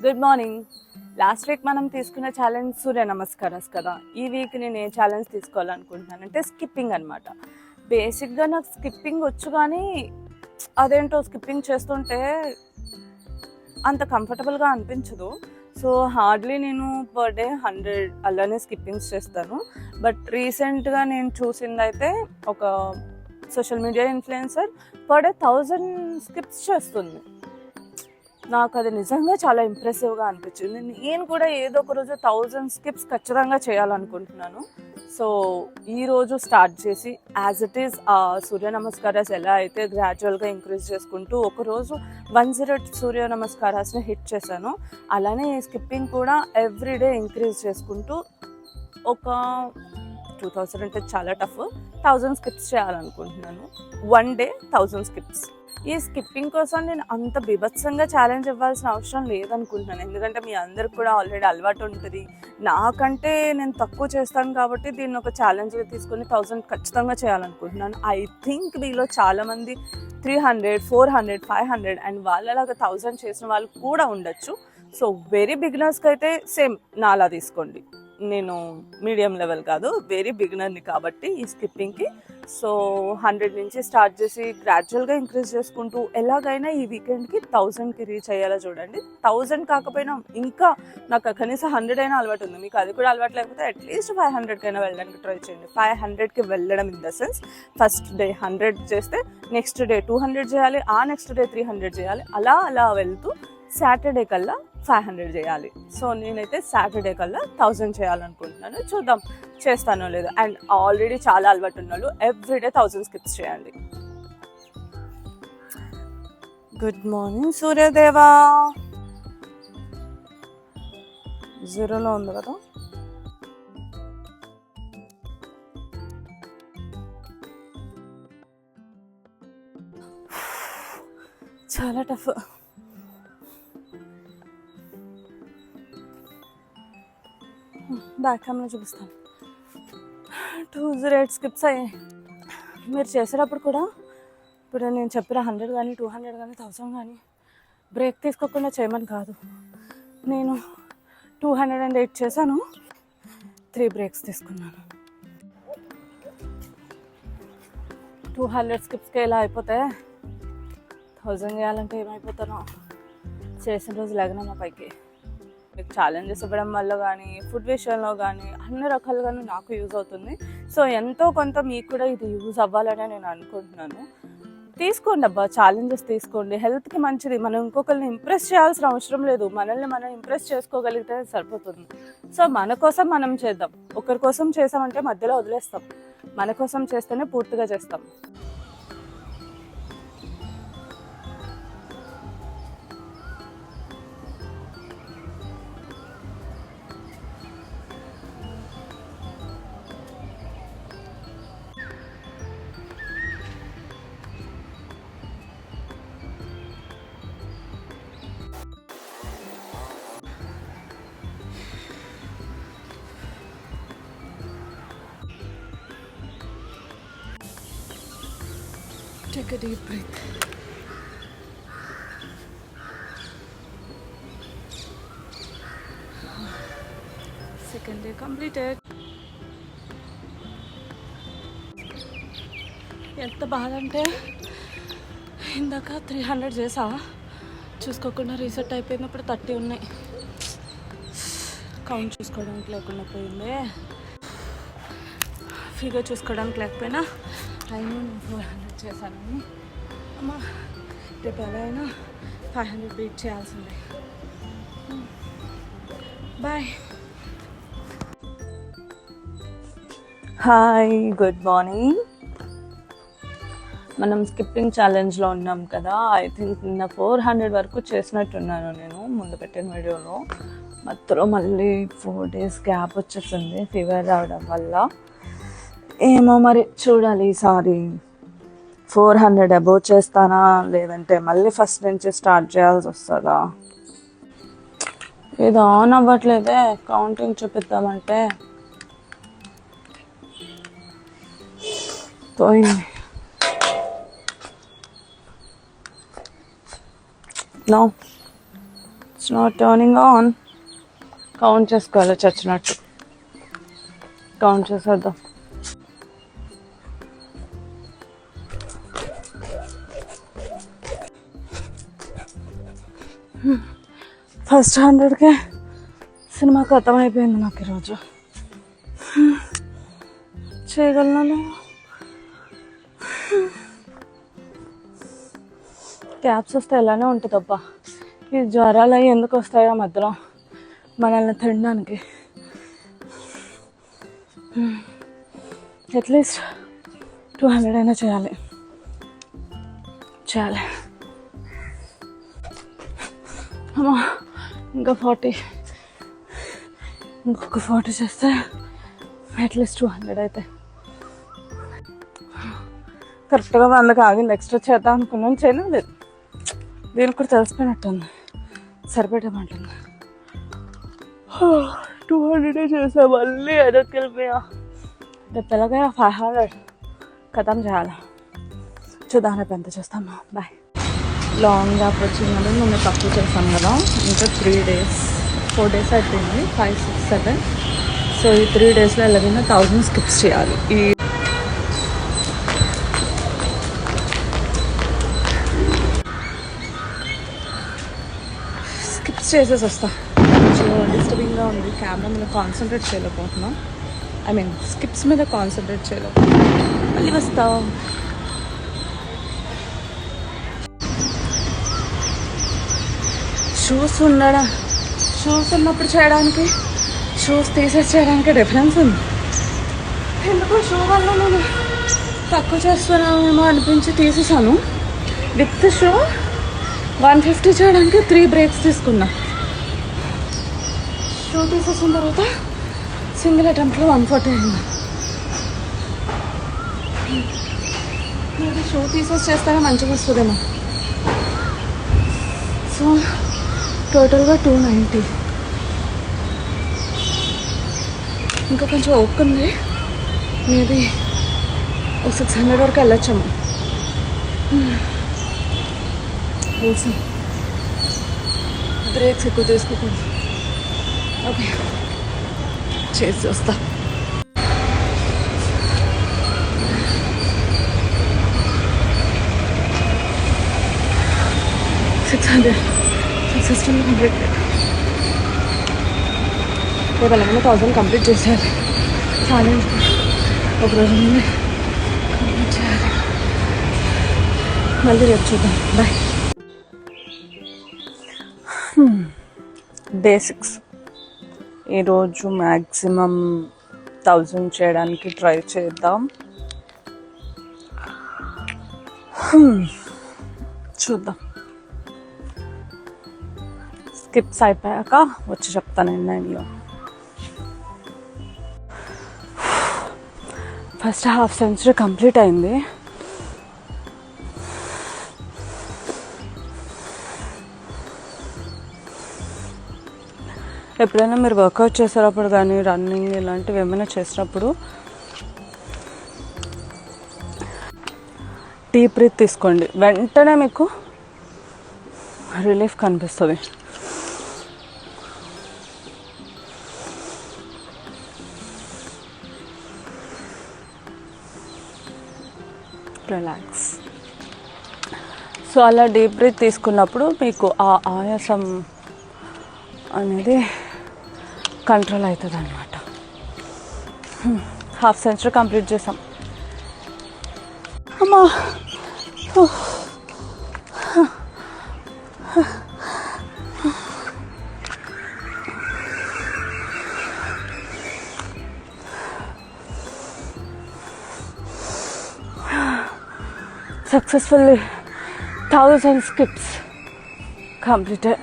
Good morning. Last week మనం తీసుకున్న challenge సూర్య నమస్కారాస్ కదా. ఈ వీక్ నేను ఏ ఛాలెంజ్ తీసుకోవాలనుకుంటున్నాను అంటే స్కిప్పింగ్ అనమాట. బేసిక్గా నాకు స్కిప్పింగ్ వచ్చు, కానీ అదేంటో స్కిప్పింగ్ చేస్తుంటే అంత కంఫర్టబుల్గా అనిపించదు. సో హార్డ్లీ నేను పర్ డే 100 అలానే స్కిప్పింగ్స్ చేస్తాను. బట్ రీసెంట్గా నేను చూసిందైతే ఒక social media influencer per day 1000 skips చేస్తుంది. నాకు అది నిజంగా చాలా ఇంప్రెసివ్గా అనిపించింది. నేను కూడా ఏదో ఒక రోజు 1000 స్కిప్స్ ఖచ్చితంగా చేయాలనుకుంటున్నాను. సో ఈరోజు స్టార్ట్ చేసి యాజ్ ఇట్ ఈస్ సూర్య నమస్కారాస్ ఎలా అయితే గ్రాడ్యువల్గా ఇంక్రీజ్ చేసుకుంటూ ఒకరోజు 100 సూర్య నమస్కారాస్ని హిట్ చేశాను, అలానే స్కిప్పింగ్ కూడా ఎవ్రీడే ఇంక్రీజ్ చేసుకుంటూ ఒక 2000 అంటే చాలా టఫ్, 1000 స్కిప్స్ చేయాలనుకుంటున్నాను. One day 1000 skips. ఈ స్కిప్పింగ్ కోసం నేను అంత బీభత్సంగా ఛాలెంజ్ ఇవ్వాల్సిన అవసరం లేదనుకుంటున్నాను, ఎందుకంటే మీ అందరికి కూడా ఆల్రెడీ అలవాటు ఉంటుంది. నాకంటే నేను తక్కువ చేస్తాను కాబట్టి దీన్ని ఒక ఛాలెంజ్గా తీసుకొని 1000 ఖచ్చితంగా చేయాలనుకుంటున్నాను. ఐ థింక్ మీలో చాలామంది 300, 400, 500 అండ్ వాళ్ళలాగా 1000 చేసిన వాళ్ళు కూడా ఉండొచ్చు. సో వెరీ బిగినర్స్కి అయితే సేమ్ నాలా తీసుకోండి. నేను మీడియం లెవెల్ కాదు, వెరీ బిగినర్ని కాబట్టి ఈ స్కిప్పింగ్కి. సో 100 నుంచి స్టార్ట్ చేసి గ్రాడ్యువల్గా ఇంక్రీజ్ చేసుకుంటూ ఎలాగైనా ఈ వీకెండ్కి 1000కి రీచ్ అయ్యేలా చూడండి. 1000 కాకపోయినా ఇంకా నాకు కనీసం 100 అయినా అలవాటు ఉంది, మీకు అది కూడా అలవాటు లేకపోతే అట్లీస్ట్ 500కైనా వెళ్ళడానికి ట్రై చేయండి. 500కి వెళ్ళడం in the sense first day 100 చేస్తే నెక్స్ట్ డే 200 చేయాలి, ఆ నెక్స్ట్ డే 300 చేయాలి, అలా అలా వెళ్తూ సాటర్డే కల్లా 500 చేయాలి. సో నేనైతే సాటర్డే కల్లా 1000 చేయాలనుకుంటున్నాను. చూద్దాం చేస్తానో లేదో. అండ్ ఆల్రెడీ చాలా అలవాటు ఉన్న వాళ్ళు ఎవ్రీడే 1000 స్కిప్స్ చేయండి. గుడ్ మార్నింగ్ సూర్యదేవా. 0లో ఉంది కదా. చాలా టఫ్. బ్యాక్ కెమెరా చూపిస్తాను. 208 స్కిప్స్ అయ్యాయి. మీరు చేసేటప్పుడు కూడా ఇప్పుడు నేను చెప్పిన 100 కానీ 200 కానీ 1000 కానీ బ్రేక్ తీసుకోకుండా చేయమని కాదు. నేను 208 చేశాను, 3 బ్రేక్స్ తీసుకున్నాను. 200 స్కిప్స్కి ఎలా అయిపోతే 1000 చేయాలంటే ఏమైపోతానో. చేసిన రోజు లేగనమ్మా పైకి. మీకు ఛాలెంజెస్ ఇవ్వడం వల్ల కానీ ఫుడ్ విషయంలో కానీ అన్ని రకాలుగాను నాకు యూజ్ అవుతుంది. సో ఎంతో కొంత మీకు కూడా ఇది యూజ్ అవ్వాలని నేను అనుకుంటున్నాను. తీసుకోండి అబ్బా, ఛాలెంజెస్ తీసుకోండి, హెల్త్కి మంచిది. మనం ఇంకొకరిని ఇంప్రెస్ చేయాల్సిన అవసరం లేదు, మనల్ని మనం ఇంప్రెస్ చేసుకోగలిగితే సరిపోతుంది. సో మన కోసం మనం చేద్దాం. ఒకరి కోసం చేసామంటే మధ్యలో వదిలేస్తాం, మన కోసం చేస్తేనే పూర్తిగా చేస్తాం. Take a deep breath. Second day completed. ఎంత బాధ అంటే ఇందాక 300 చేసా, చూసుకోకుండా రీసెట్ అయిపోయినప్పుడు 30 ఉన్నాయి. కౌంట్ చూసుకోవడానికి లేకుండా పోయింది, ఫిగర్ చూసుకోవడానికి లేకపోయినా అయినా 400 చేశాను. అమ్మ రేపు ఎలా అయినా 500 బీట్ చేయాల్సిందే. బాయ్. Hi, good morning. మనం స్కిప్పింగ్ ఛాలెంజ్లో ఉన్నాం కదా. ఐ థింక్ నిన్న 400 వరకు చేసినట్టున్నాను నేను ముందు పెట్టిన వీడియోలో. మధ్యలో మళ్ళీ 4 days గ్యాప్ వచ్చేసింది ఫీవర్ రావడం వల్ల. ఏమో మరి చూడాలి ఈసారి 400 అబోవ్ చేస్తానా లేదంటే మళ్ళీ ఫస్ట్ నుంచి స్టార్ట్ చేయాల్సి వస్తుందా. ఏదో ఆన్ అవ్వట్లేదే, కౌంటింగ్ చూపిద్దామంటే పోయింది. No it's not turning on. Count చేసుకోవాలి చచ్చినట్టు. కౌంట్ చేసేద్దాం. ఫస్ట్ 100కే సినిమా ఖతం అయిపోయింది నాకు ఈరోజు. చేయగలను. క్యాబ్స్ వస్తే ఎలానే ఉంటుంది అబ్బా. ఈ జ్వరాలు అవి ఎందుకు వస్తాయో మధ్యలో మనల్ని తినడానికి. అట్లీస్ట్ 200 అయినా చేయాలి. అమ్మా ఇంకా 40, ఇంకొక 40 చేస్తే అట్లీస్ట్ 200 అయితే కరెక్ట్గా 100కి ఆగింది. ఎక్స్ట్రా చేద్దాం అనుకున్నాను, చేయలేదు. దీనికి కూడా తెలిసిపోయినట్టుంది, సరిపెట్టమంటుంది. 200 చేసా, మళ్ళీ ఎదరికి వెళ్ళిపోయా. రేపు ఎలాగా 500 ఖతం చేయాలి. చూద్దాం రేపు ఎంత చేస్తామా. బాయ్. లాంగ్ గ్యాప్ వచ్చింది కదా, మేము తక్కువ చేస్తాం కదా. ఇంకా 3 days 4 days అయిపోయింది, 5, 6, 7. సో ఈ 3 daysలో ఎలాగైనా 1000 స్కిప్స్ చేయాలి. ఈ స్కిప్స్ చేసేసి వస్తా. సో డిస్టర్బింగ్గా ఉంది, కెమెరా మీద కాన్సన్ట్రేట్ చేయలేకపోతున్నా. స్కిప్స్ మీద కాన్సన్ట్రేట్ చేయలేకపోతున్నా. మళ్ళీ వస్తా. షూస్ ఉన్నప్పుడు చేయడానికి, షూస్ తీసేసి చేయడానికి డిఫరెన్స్ ఉంది. ఎందుకో షూ వల్ల నేను తక్కువ చేస్తున్నానేమో అనిపించి తీసేసాను. విత్ షూ 150 చేయడానికి 3 breaks తీసుకున్నా. షూ తీసేసిన తర్వాత సింగిల్ అటెంప్ట్లో 140 అయింది. షూ తీసేసి చేస్తేనే మంచిగా వస్తుందేమో. సో టోటల్గా 290. ఇంకా కొంచెం ఓపిక ఉంది, మేబీ 600 వరకు వెళ్ళొచ్చాము. బ్రేక్స్ ఎక్కువ తీసుకోకూడదు. ఓకే, చేసి వస్తా. System complete. రేపు అలాగే 1000 కంప్లీట్ చేసేయాలి. ఛాలెంజ్ ఒకరోజు ముందు కంప్లీట్ చేయాలి. మళ్ళీ రేపు చూద్దాం. బాయ్. Day 6. ఈరోజు మ్యాక్సిమం 1000 చేయడానికి ట్రై చేద్దాం. చూద్దాం. స్కిప్స్ అయిపోయాక వచ్చి చెప్తాను ఎన్నో. ఫస్ట్ హాఫ్ సెంచరీ కంప్లీట్ అయింది. ఎప్పుడైనా మీరు వర్కౌట్ చేసేటప్పుడు కానీ, రన్నింగ్ ఇలాంటివి ఏమైనా చేసినప్పుడు డీప్ బ్రీత్ తీసుకోండి. వెంటనే మీకు రిలీఫ్ కనిపిస్తుంది. రిలాక్స్. సో అలా డీప్ బ్రీత్ తీసుకున్నప్పుడు మీకు ఆ ఆయాసం అనేది కంట్రోల్ అవుతుంది అన్నమాట. హాఫ్ సెంచరీ కంప్లీట్ చేసాం. అమ్మా successfully 1000 skips completed.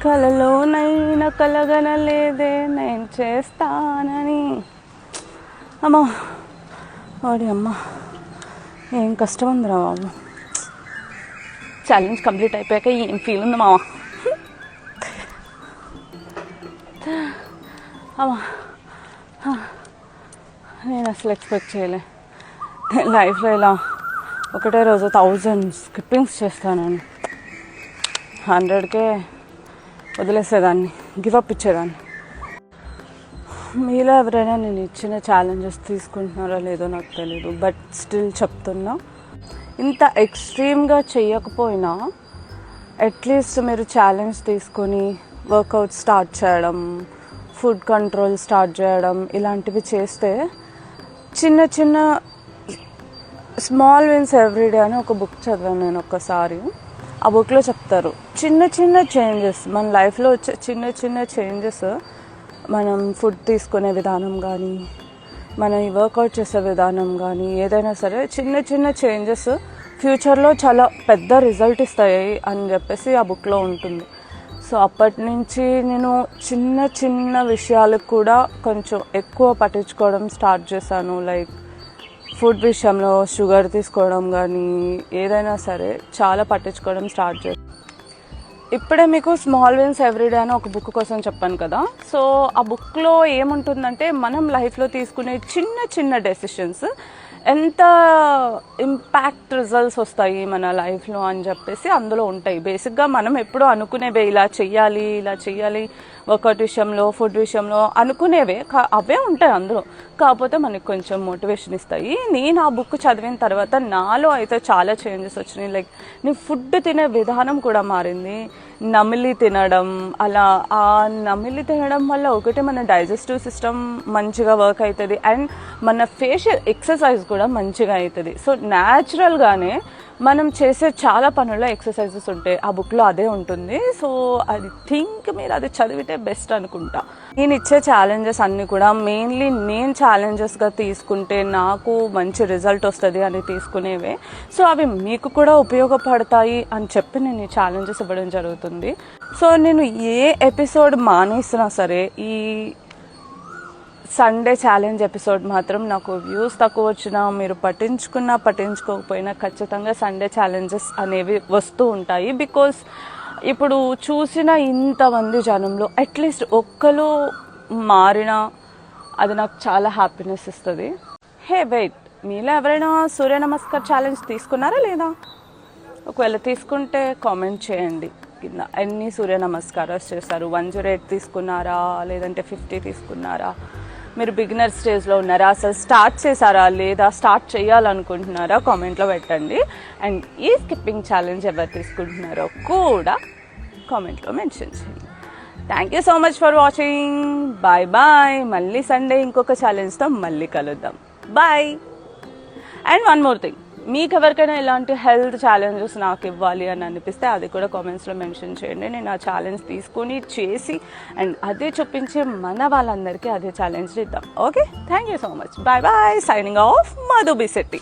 కలలోనైనా కలగనలేదే నేను చేస్తానని. అమ్మా వాడి అమ్మ ఏం కష్టం ఉందిరా బాబు. ఛాలెంజ్ కంప్లీట్ అయిపోయాక ఏం ఫీల్ ఉంది మామ. అమ్మా నేను అసలు ఎక్స్పెక్ట్ చేయలే లైఫ్లో ఇలా ఒకటే రోజు 1000 స్కిప్పింగ్స్ చేస్తానని 100కే వదిలేసేదాన్ని, గివప్ ఇచ్చేదాన్ని. మీలో ఎవరైనా నేను ఇచ్చిన ఛాలెంజెస్ తీసుకుంటున్నారో లేదో నాకు తెలీదు, బట్ స్టిల్ చెప్తున్నా, ఇంత ఎక్స్ట్రీమ్గా చెయ్యకపోయినా అట్లీస్ట్ మీరు ఛాలెంజ్ తీసుకొని వర్కౌట్ స్టార్ట్ చేయడం, ఫుడ్ కంట్రోల్ స్టార్ట్ చేయడం, ఇలాంటివి చేస్తే చిన్న చిన్న స్మాల్ విన్స్ ఎవ్రీడే అని ఒక బుక్ చదివాను నేను ఒక్కసారి. ఆ బుక్లో చెప్తారు చిన్న చిన్న చేంజెస్ మన లైఫ్లో వచ్చే చిన్న చిన్న చేంజెస్, మనం ఫుడ్ తీసుకునే విధానం కానీ, మనం వర్కౌట్ చేసే విధానం కానీ, ఏదైనా సరే చిన్న చిన్న చేంజెస్ ఫ్యూచర్లో చాలా పెద్ద రిజల్ట్ ఇస్తాయి అని చెప్పేసి ఆ బుక్లో ఉంటుంది. సో అప్పటి నుంచి నేను చిన్న చిన్న విషయాలకు కూడా కొంచెం ఎక్కువ పట్టించుకోవడం స్టార్ట్ చేశాను. లైక్ ఫుడ్ విషయంలో షుగర్ తీసుకోవడం కానీ, ఏదైనా సరే చాలా పట్టించుకోవడం స్టార్ట్ చేశాను. ఇప్పుడే మీకు స్మాల్ విన్స్ ఎవ్రీడే అని ఒక బుక్ కోసం చెప్పాను కదా. సో ఆ బుక్లో ఏముంటుందంటే మనం లైఫ్లో తీసుకునే చిన్న చిన్న డెసిషన్స్ ఎంత ఇంపాక్ట్ రిజల్ట్స్ వస్తాయి మన లైఫ్లో అని చెప్పేసి అందులో ఉంటాయి. బేసిక్గా మనం ఎప్పుడూ అనుకునేవే, ఇలా చెయ్యాలి వర్కౌట్ విషయంలో, ఫుడ్ విషయంలో అనుకునేవే అవే ఉంటాయి అందులో. కాకపోతే మనకి కొంచెం మోటివేషన్ ఇస్తాయి. నేను ఆ బుక్ చదివిన తర్వాత నాలో అయితే చాలా చేంజెస్ వచ్చినాయి. లైక్ నేను ఫుడ్ తినే విధానం కూడా మారింది. నమిలి తినడం, అలా ఆ నమిలి తినడం వల్ల ఒకటి మన డైజెస్టివ్ సిస్టమ్ మంచిగా వర్క్ అవుతుంది అండ్ మన ఫేషియల్ ఎక్సర్సైజ్ కూడా మంచిగా అవుతుంది. సో న్యాచురల్గానే మనం చేసే చాలా పనుల్లో ఎక్సర్సైజెస్ ఉంటాయి. ఆ బుక్లో అదే ఉంటుంది. సో ఐ థింక్ మీరు అది చదివితే బెస్ట్ అనుకుంటా. నేను ఇచ్చే ఛాలెంజెస్ అన్నీ కూడా మెయిన్లీ నేను ఛాలెంజెస్గా తీసుకుంటే నాకు మంచి రిజల్ట్ వస్తుంది అని తీసుకునేవే. సో అవి మీకు కూడా ఉపయోగపడతాయి అని చెప్పి నేను ఈ ఛాలెంజెస్ ఇవ్వడం జరుగుతుంది. సో నేను ఏ ఎపిసోడ్ మానేసినా సరే, ఈ సండే ఛాలెంజ్ ఎపిసోడ్ మాత్రం నాకు వ్యూస్ తక్కువ వచ్చినా, మీరు పట్టించుకోకపోయినా ఖచ్చితంగా సండే ఛాలెంజెస్ అనేవి వస్తూ ఉంటాయి. బికాస్ ఇప్పుడు చూసిన ఇంతమంది జనంలో అట్లీస్ట్ ఒక్కరు మారినా అది నాకు చాలా హ్యాపీనెస్ ఇస్తుంది. హే వెయిట్, మీలో ఎవరైనా సూర్య నమస్కార్ ఛాలెంజ్ తీసుకున్నారా లేదా? ఒకవేళ తీసుకుంటే కామెంట్ చేయండి కింద. ఎన్ని సూర్య నమస్కారాలు చేశారు? 108 తీసుకున్నారా, లేదంటే 50 తీసుకున్నారా? మీరు బిగినర్ స్టేజ్లో ఉన్నారా, అసలు స్టార్ట్ చేశారా లేదా, స్టార్ట్ చేయాలనుకుంటున్నారా? కామెంట్లో పెట్టండి. అండ్ ఈ స్కిప్పింగ్ ఛాలెంజ్ ఎవరు తీసుకుంటున్నారో కూడా కామెంట్లో మెన్షన్ చేయండి. Thank you so much for watching. Bye bye. మళ్ళీ సండే ఇంకొక ఛాలెంజ్తో మళ్ళీ కలుద్దాం. బాయ్. అండ్ వన్ మోర్ థింగ్, మీకు ఎవరికైనా ఇలాంటి హెల్త్ ఛాలెంజెస్ నాకు ఇవ్వాలి అని అనిపిస్తే అది కూడా కామెంట్స్లో మెన్షన్ చేయండి. నేను ఆ ఛాలెంజ్ తీసుకొని చేసి అండ్ అదే చూపించి మన వాళ్ళందరికీ అదే ఛాలెంజ్ ఇద్దాం. Okay, thank you so much. Bye bye. Signing off, Madhu Bisetti.